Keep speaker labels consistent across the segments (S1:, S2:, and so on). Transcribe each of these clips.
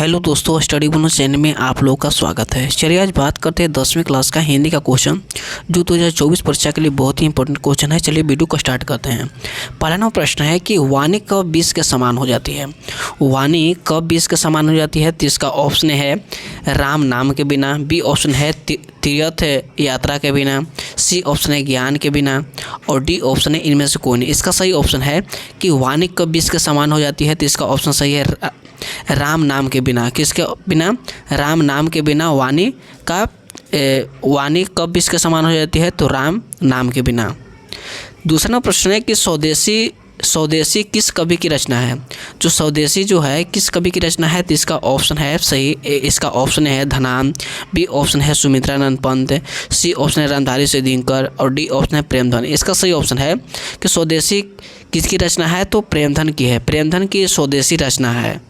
S1: Hello दोस्तों, study bonus channel में आप लोगों का स्वागत है। चलिए आज बात करते हैं 10वीं क्लास का हिंदी का क्वेश्चन जो 2024 परीक्षा के लिए बहुत ही इंपॉर्टेंट क्वेश्चन है। चलिए वीडियो को स्टार्ट करते हैं। पहला नंबर प्रश्न है कि वाणी कब 20 के समान हो जाती है। वाणी कब 20 के समान हो जाती है? तो इसका ऑप्शन है राम नाम के बिना, बी ऑप्शन है तीर्थ यात्रा के बिना, सी ऑप्शन है ज्ञान के बिना और डी ऑप्शन है इनमें से कोई नहीं। इसका सही ऑप्शन है कि वाणी कब 20 के समान हो जाती है। तो इसका ऑप्शन सही है राम नाम के बिना। किसके बिना? राम नाम के बिना वाणी वाणी कब 20 के समान हो जाती है? तो राम नाम के बिना। दूसरा प्रश्न है कि स्वदेशी किस कवि की रचना है। जो स्वदेशी जो है किस कवि की रचना है? तो इसका ऑप्शन है सही, इसका ऑप्शन है धनान, बी ऑप्शन है सुमित्रानंद पंत, सी ऑप्शन है रामधारी सिंह दिनकर और डी ऑप्शन है प्रेमधन। इसका सही ऑप्शन है कि स्वदेशी किसकी रचना है? तो प्रेमधन की है। प्रेमधन की स्वदेशी रचना है।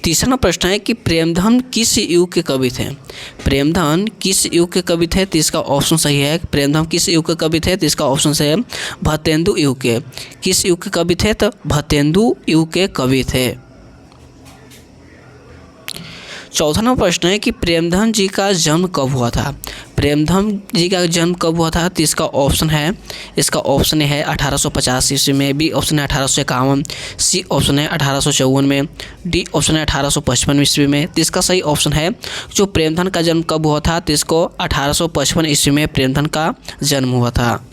S1: तीसरा प्रश्न है कि प्रेमधन किस युग के कवि थे। प्रेमधन किस युग के कवि थे? तो इसका ऑप्शन सही है प्रेमधन किस युग के कवि थे? तो इसका ऑप्शन सही है भतेंदु युग के। किस युग के कवि थे? तो भतेंदु युग के कवि थे। चौथा नंबर प्रश्न है कि प्रेमधन जी का जन्म कब हुआ था। प्रेमधन जी का जन्म कब हुआ था? तो इसका ऑप्शन है 1850 ईस्वी में, बी ऑप्शन है 1851, सी ऑप्शन है 1854 में, डी ऑप्शन है 1855 ईस्वी में। तो इसका सही ऑप्शन है जो प्रेमधन का जन्म कब हुआ था, तो इसको 1855 ईस्वी में प्रेमधन का जन्म हुआ था।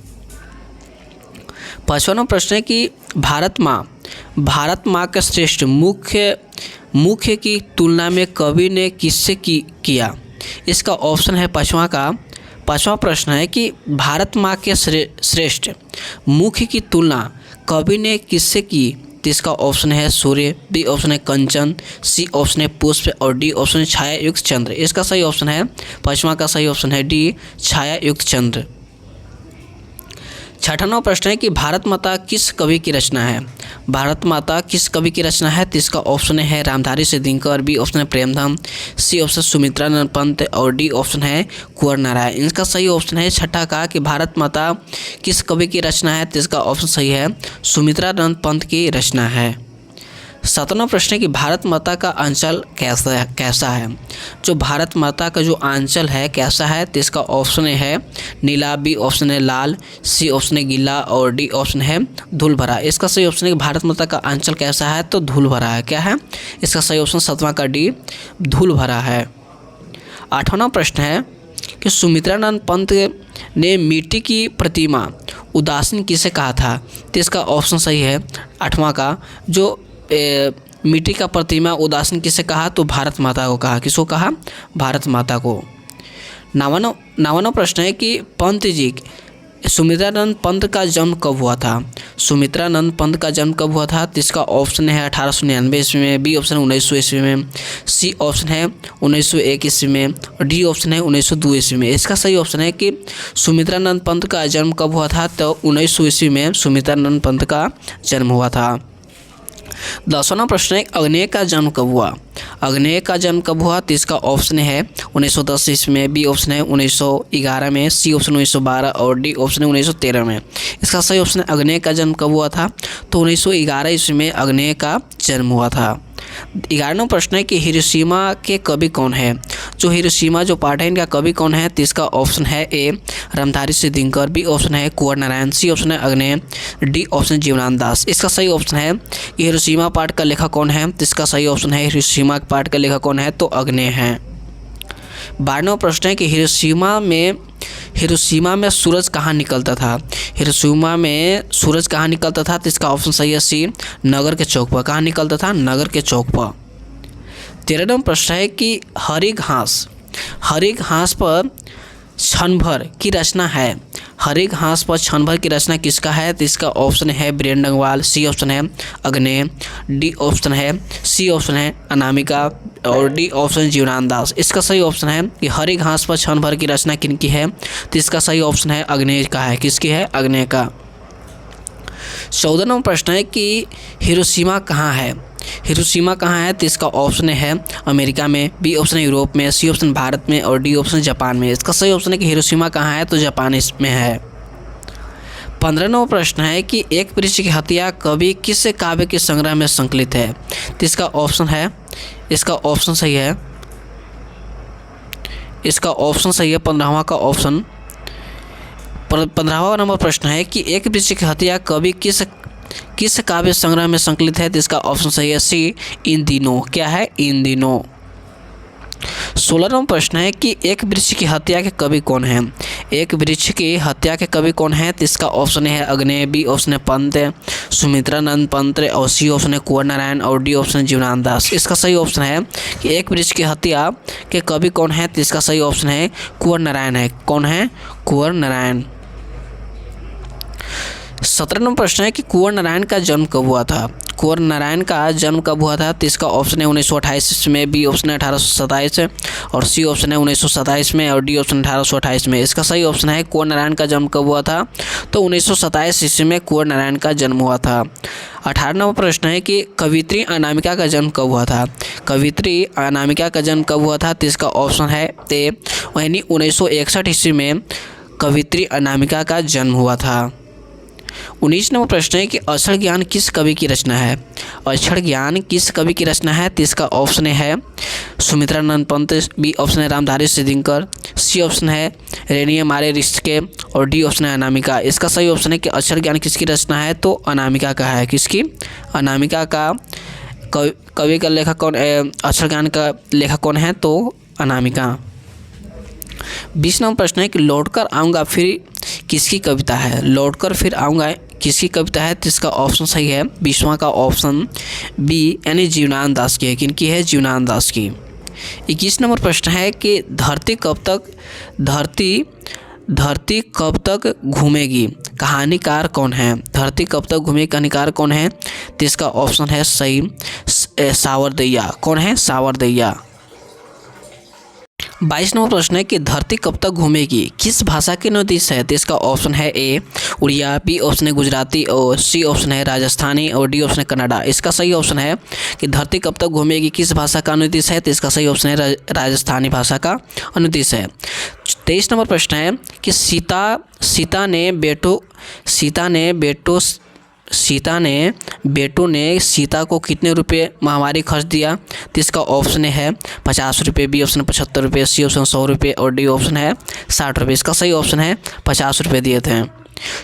S1: पांचवा प्रश्न है कि भारत माँ का श्रेष्ठ मुख्य की तुलना में कवि ने किससे किया। इसका ऑप्शन है पांचवा प्रश्न है कि भारत माँ के श्रेष्ठ मुख्य की तुलना कवि ने किससे की। तो इसका ऑप्शन है सूर्य, बी ऑप्शन है कंचन, सी ऑप्शन है पुष्प और डी ऑप्शन है छाया युक्त चंद्र। इसका सही ऑप्शन है पांचवा का सही ऑप्शन है डी छाया युक्त चंद्र। छठा नंबर प्रश्न है कि भारत माता किस कवि की रचना है। भारत माता किस कवि की रचना है? तो इसका ऑप्शन है रामधारी सिंह दिनकर, बी ऑप्शन है प्रेमधन, सी ऑप्शन सुमित्रानंद पंत और डी ऑप्शन है कुंवर नारायण। इसका सही ऑप्शन है छठा का कि भारत माता किस कवि की रचना है। तो इसका ऑप्शन सही है सुमित्रानंद पंत की रचना है। सातवां प्रश्न है कि भारत माता का अंचल कैसा है। जो भारत माता का जो आंचल है कैसा है? तो इसका ऑप्शन है नीला, बी ऑप्शन है लाल, सी ऑप्शन है गीला और डी ऑप्शन है धूल भरा। इसका सही ऑप्शन है कि भारत माता का आंचल कैसा है? तो धूल भरा है। क्या है इसका सही ऑप्शन? सातवां का डी धूल भरा है। आठवां प्रश्न है कि सुमित्रानंद पंत ने मिट्टी की प्रतिमा उदासीन किसे कहा था। तो इसका ऑप्शन सही है आठवां का जो मिट्टी का प्रतिमा उदासीन किसे कहा। तो भारत माता को कहा। किसको कहा? भारत माता को। नवाना प्रश्न है कि सुमित्रानंद पंत का जन्म कब हुआ था। सुमित्रानंद पंत का जन्म कब हुआ था? तो इसका ऑप्शन है 1899 ईस्वी में, बी ऑप्शन है 1900 ईस्वी में, सी ऑप्शन है 1901 ईस्वी में और डी ऑप्शन है 1902 ईस्वी में। इसका सही ऑप्शन है कि सुमित्रानंद पंत का जन्म कब हुआ था। तो 1900 ईस्वी में सुमित्रानंद पंत का जन्म हुआ था। 10वां प्रश्न है अग्नेय का जन्म कब हुआ। अग्नेय का जन्म कब हुआ? तो इसका ऑप्शन है 1910 ईस्वी में, बी ऑप्शन है 1911 में, सी ऑप्शन 1912 और डी ऑप्शन है 1913 में। इसका सही ऑप्शन है अग्नेय का जन्म कब हुआ था। तो 1911 ईस्वी में अग्नेय का जन्म हुआ था। 11वां प्रश्न है कि हिरोशिमा के कवि कौन है। जो हिरोशिमा जो पार्ट है इनका कवि कौन है? तो इसका ऑप्शन है ए रामधारी सिंह दिनकर, बी ऑप्शन है कुंवर नारायण, सी ऑप्शन है अग्नेय, डी ऑप्शन जीवनानंद दास। इसका सही ऑप्शन है कि हिरोशिमा पार्ट का लेखक कौन है। तो इसका सही ऑप्शन है हिरोशिमा पार्ट का लेखक कौन है? तो अग्नेय है। 12वां प्रश्न है कि हिरोशिमा में सूरज कहाँ निकलता था। हिरोशिमा में सूरज कहाँ निकलता था? तो इसका ऑप्शन सही है सी नगर के चौक पर। कहाँ निकलता था? नगर के चौक पर। 13वां प्रश्न है कि हरी घास पर क्षण भर की रचना है। हरी घास पर क्षण भर की रचना किसका है? तो इसका ऑप्शन है बीरेन डंगवाल, सी ऑप्शन है अग्नेय, डी ऑप्शन है सी ऑप्शन है अनामिका और डी ऑप्शन जीवनानंद दास। इसका सही ऑप्शन है कि हरी घास पर क्षण भर की रचना किनकी है। तो इसका सही ऑप्शन है अग्नेय का है। किसकी है? अग्नेय का। 14वां प्रश्न है कि हिरोशिमा कहाँ है। हिरोशिमा कहाँ है? तो इसका ऑप्शन है अमेरिका में, बी ऑप्शन है यूरोप में, सी ऑप्शन भारत में और डी ऑप्शन जापान में। इसका सही ऑप्शन है कि हिरोशिमा कहाँ है? तो जापान इसमें है। 15वां प्रश्न है कि एक वृक्ष की हत्या कवि किस काव्य के संग्रह में संकलित है? तो इसका ऑप्शन सही है, इसका ऑप्शन सही है 15वां का ऑप्शन। 15वां नंबर प्रश्न है कि एक वृक्ष की हत्या कवि किस काव्य संग्रह में संकलित है? तो इसका ऑप्शन सही है सी, इन दिनों। क्या है? इन दिनों। 16वां प्रश्न है कि एक वृक्ष की हत्या के कवि कौन हैं? एक वृक्ष की हत्या के कवि कौन हैं? तो इसका ऑप्शन है अग्नेय, बी ऑप्शन है पंत, सुमित्रानंद पंत, और सी ऑप्शन है कुंवर नारायण, और डी ऑप्शन है जीवनानंद दास। इसका सही ऑप्शन है कि एक वृक्ष की हत्या के कवि कौन है? तो इसका सही ऑप्शन है कुंवर नारायण है। कौन है? कुंवर नारायण। 17वां प्रश्न है कि कुंवर नारायण का जन्म कब हुआ था? कुंवर नारायण का जन्म कब हुआ था? तो इसका ऑप्शन है 1928 में, बी ऑप्शन है 1827, और सी ऑप्शन है 1927 में, और डी ऑप्शन 1828 में। इसका सही ऑप्शन है कुंवर नारायण का जन्म कब हुआ था? तो 1927 ईस्वी में कुंवर नारायण का जन्म हुआ था। 18वां प्रश्न है कि कवियत्री अनामिका का जन्म कब हुआ था? कवियत्री अनामिका का जन्म कब हुआ था? तो इसका ऑप्शन है ते 1961 ईस्वी में कवियत्री अनामिका का जन्म हुआ था। 19वां प्रश्न है कि अक्षर ज्ञान किस कवि की रचना है? अक्षर ज्ञान किस कवि की रचना है? तो इसका ऑप्शन है सुमित्रानंद पंत, बी ऑप्शन है रामधारी सिद्धिकर, सी ऑप्शन है रेनिया मारे रिश्ते, और डी ऑप्शन है अनामिका। इसका सही ऑप्शन है कि अक्षर ज्ञान किसकी रचना है? तो अनामिका का है। किसकी? अनामिका का। कवि का लेखक कौन? अक्षर ज्ञान का लेखक कौन है? तो अनामिका। 20वां प्रश्न है कि लौटकर आऊँगा फिर किसकी कविता है? लौटकर फिर आऊँगा किसकी कविता है? तो इसका ऑप्शन सही है 20वां का ऑप्शन बी, यानी जीवनानंद दास की है। किनकी है? जीवनानंद दास की। 21 नंबर प्रश्न है कि धरती कब तक घूमेगी कहानीकार कौन है? धरती कब तक घूमेगी कहानीकार कौन है? तो इसका ऑप्शन है सही सावरदैया। कौन है? सावरदैया। 22 नंबर प्रश्न है कि धरती कब तक घूमेगी किस भाषा के नुदिस है? तो इसका ऑप्शन है ए उड़िया, बी ऑप्शन है गुजराती, और सी ऑप्शन है राजस्थानी, और डी ऑप्शन है कन्नड़ा। इसका सही ऑप्शन है कि धरती कब तक घूमेगी किस भाषा का अनुदेश है? तो इसका सही ऑप्शन है राजस्थानी भाषा का अनुदेश है। 23 नंबर प्रश्न है कि बेटों ने सीता को कितने रुपए महामारी खर्च दिया? तो इसका ऑप्शन है 50 रुपये, बी ऑप्शन 75 रुपये, सी ऑप्शन 100 रुपये, और डी ऑप्शन है 60 रुपये। इसका सही ऑप्शन है 50 रुपये दिए थे।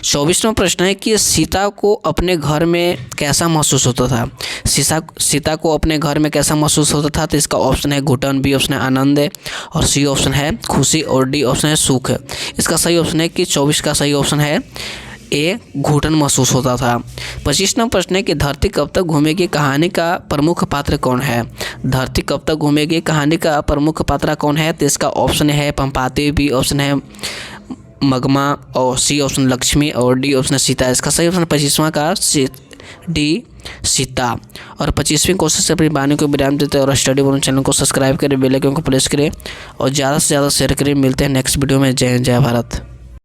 S1: 24वां प्रश्न है कि सीता को अपने घर में कैसा महसूस होता था? सीता को अपने घर में कैसा महसूस होता था? तो इसका ऑप्शन है घुटन, बी ऑप्शन है आनंद, और सी ऑप्शन है खुशी, और डी ऑप्शन है सुख। इसका सही ऑप्शन है कि 24 का सही ऑप्शन है ए, घुटन महसूस होता था। 25वां प्रश्न है कि धरती कब तक घूमेगी कहानी का प्रमुख पात्र कौन है? धरती कब तक घूमेगी कहानी का प्रमुख पात्र कौन है? तो इसका ऑप्शन है पंपाती, बी ऑप्शन है मगमा, और सी ऑप्शन लक्ष्मी, और डी ऑप्शन सीता। इसका सही ऑप्शन 25वां का डी सीता। और 25वें क्वेश्चन से अपनी वाणी को विराम देते हैं और स्टडी बोनस चैनल को सब्सक्राइब करें, बेल आइकन को प्रेस करें और ज़्यादा से ज़्यादा शेयर करें। मिलते हैं नेक्स्ट वीडियो में। जय हिंद, जय भारत।